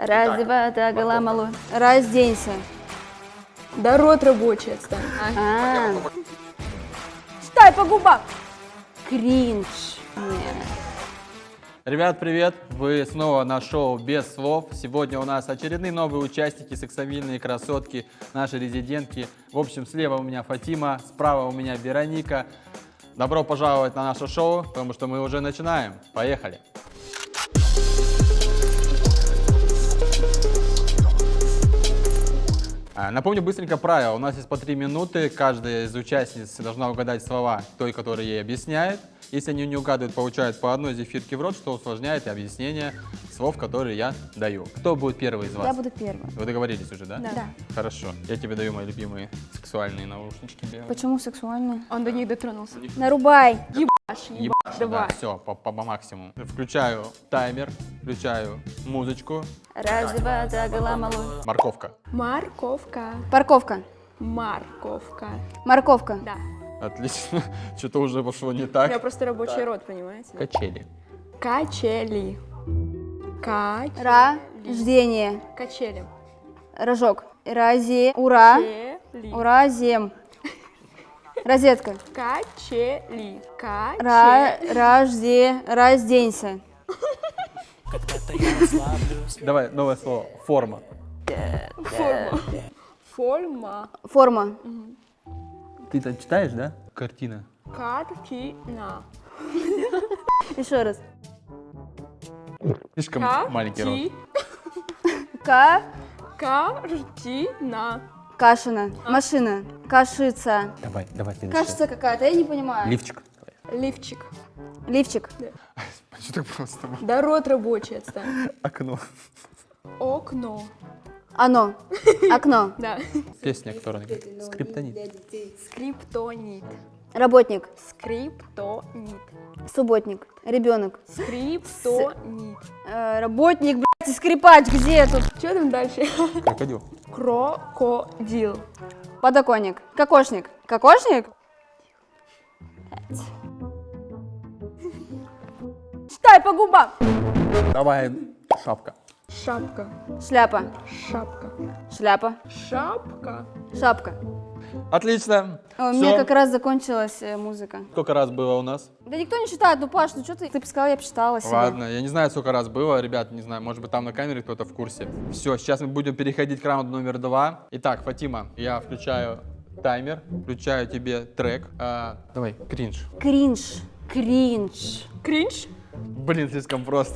Раз, два, так, ламалу. Разденься. Да рот рабочий, отстань. Читай по губам. Кринж. Нет. Ребят, привет! Вы снова на шоу «Без слов». Сегодня у нас очередные новые участники, сексапильные красотки, наши резидентки. В общем, слева у меня Фатима, справа у меня Вероника. Добро пожаловать на наше шоу, потому что мы уже начинаем. Поехали! Напомню быстренько правила. У нас есть по 3 минуты. Каждая из участниц должна угадать слова той, которая ей объясняет. Если они не угадывают, получают по одной зефирке в рот, что усложняет объяснение слов, которые я даю. Кто будет первый из вас? Я буду первой. Вы договорились уже, да? Да. Хорошо. Я тебе даю мои любимые сексуальные наушнички белые. Почему сексуальный? Он до них дотронулся. Нарубай. Ебашь, давай. да, все, по максимуму. Включаю таймер, включаю музычку. Раз, два, так, ламалу. Морковка. Морковка. Парковка. Морковка. Морковка. Да. Отлично. Что-то уже пошло не У меня так. просто рабочий рот, понимаете? Качели. Качели. Рождение. Качели. Рожок. Разе. Ура. Качели. Уразем. Розетка. Качели. Качели. Разденься. Давай, новое слово. Форма. Форма. Форма. Форма. Ты это читаешь, да? Картина. Картина. Еще раз. Слишком маленький рот. Картина. Кашина. Машина. Кашица. Давай следующее. Кашица какая-то, я не понимаю. Лифчик. Лифчик. Лифчик. Что так просто? Да рот рабочий, отстань. Окно. Окно. Оно. Окно. Да. Песня, которая скриптонит. Скриптонит. Работник. Скриптонит. Субботник. Ребенок. Скриптонит. Работник, блядь, и скрипач. Где тут? Что там дальше? Крокодил. Крокодил. Подоконник. Кокошник. Кокошник? Читай по губам. Давай шапка. Шапка. Шляпа. Шапка. Шляпа. Шапка. Шапка. Отлично. О, у меня Всё. как раз закончилась музыка. Сколько раз было у нас? Да никто не читает, ну Паш, ну что ты? Ты бы сказала, я посчитала себе. Ладно, я не знаю, сколько раз было, ребят, не знаю, может быть там на камере кто-то в курсе. Все, сейчас мы будем переходить к раунду номер 2. Итак, Фатима, я включаю таймер, включаю тебе трек. Давай, кринж. Кринж. Кринж. Кринж. Блин, слишком просто.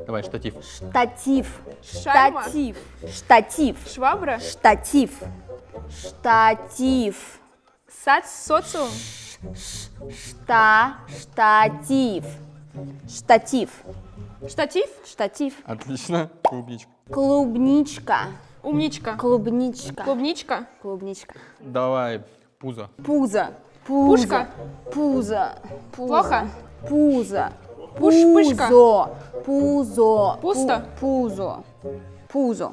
Давай, штатив. Штатив. Шайма. Штатив. Штатив. Швабра. Штатив. Штатив. Социум. Штатив. Штатив. Штатив. Штатив. Отлично. Клубничка. Клубничка. Умничка. Клубничка. Клубничка. Клубничка. Давай, пузо. Пузо. Пушка. Пузо. Плохо? Пузо. Пышка. Пузо. Пузо. Пусто? Пузо. Пузо.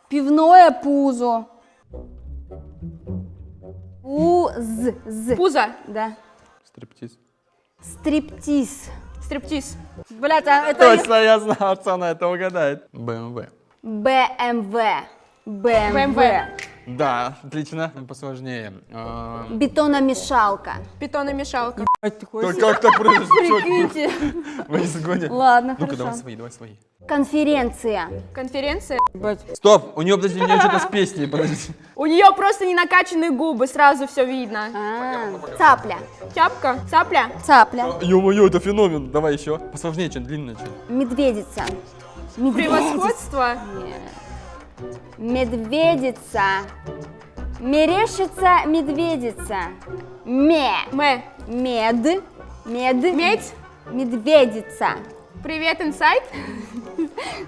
Пивное пузо. Пузо. Да. Стриптиз. Стриптиз. Стриптиз. Блядь, а это... Точно, я знал, пацана, это угадает. БМВ. БМВ. BMW. Да, отлично. Посложнее. Бетономешалка. Питономешалка. Да как так произошло? Прикиньте. Вы не загоните? Ладно, Ну-ка, хорошо. давай свои. Конференция. Конференция. Стоп, у нее, подожди, у нее что-то с песней, подожди. У нее просто не накачанные губы, сразу все видно. Цапля. Тяпка. Цапля. Цапля. Ё-моё, это феномен. Давай еще. Посложнее, что длинное, что. Медведица. Превосходство. Медведица. Мерещится медведица. Мед. Медь. Медведица. Привет, инсайт.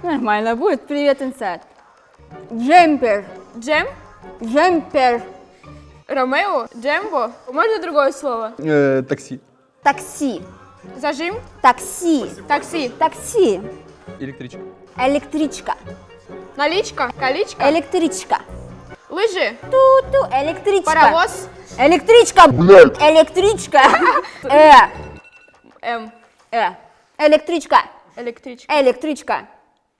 Нормально будет. Привет, инсайд. Джемпер. Джем. Джемпер. Ромео. Джембо. Можно другое слово? Такси. Такси. Зажим. Такси. Такси. Такси. Электричка. Электричка. Наличка. Количка. Электричка. Лыжи. Ту-ту. Электричка. Паровоз. Электричка. Блядь. Электричка. М. Электричка. Электричка. Электричка.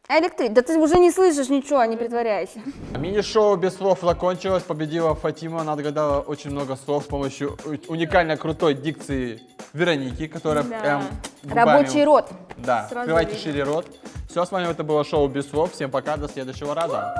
Да ты уже не слышишь ничего, не притворяйся. Мини-шоу без слов закончилось, победила Фатима, она отгадала очень много слов с помощью уникально крутой дикции Вероники, которая Да. прям губами- Рабочий рот. Да, Сразу открывайте видно. шире рот. Все, с вами это было шоу без слов. Всем пока, до следующего раза.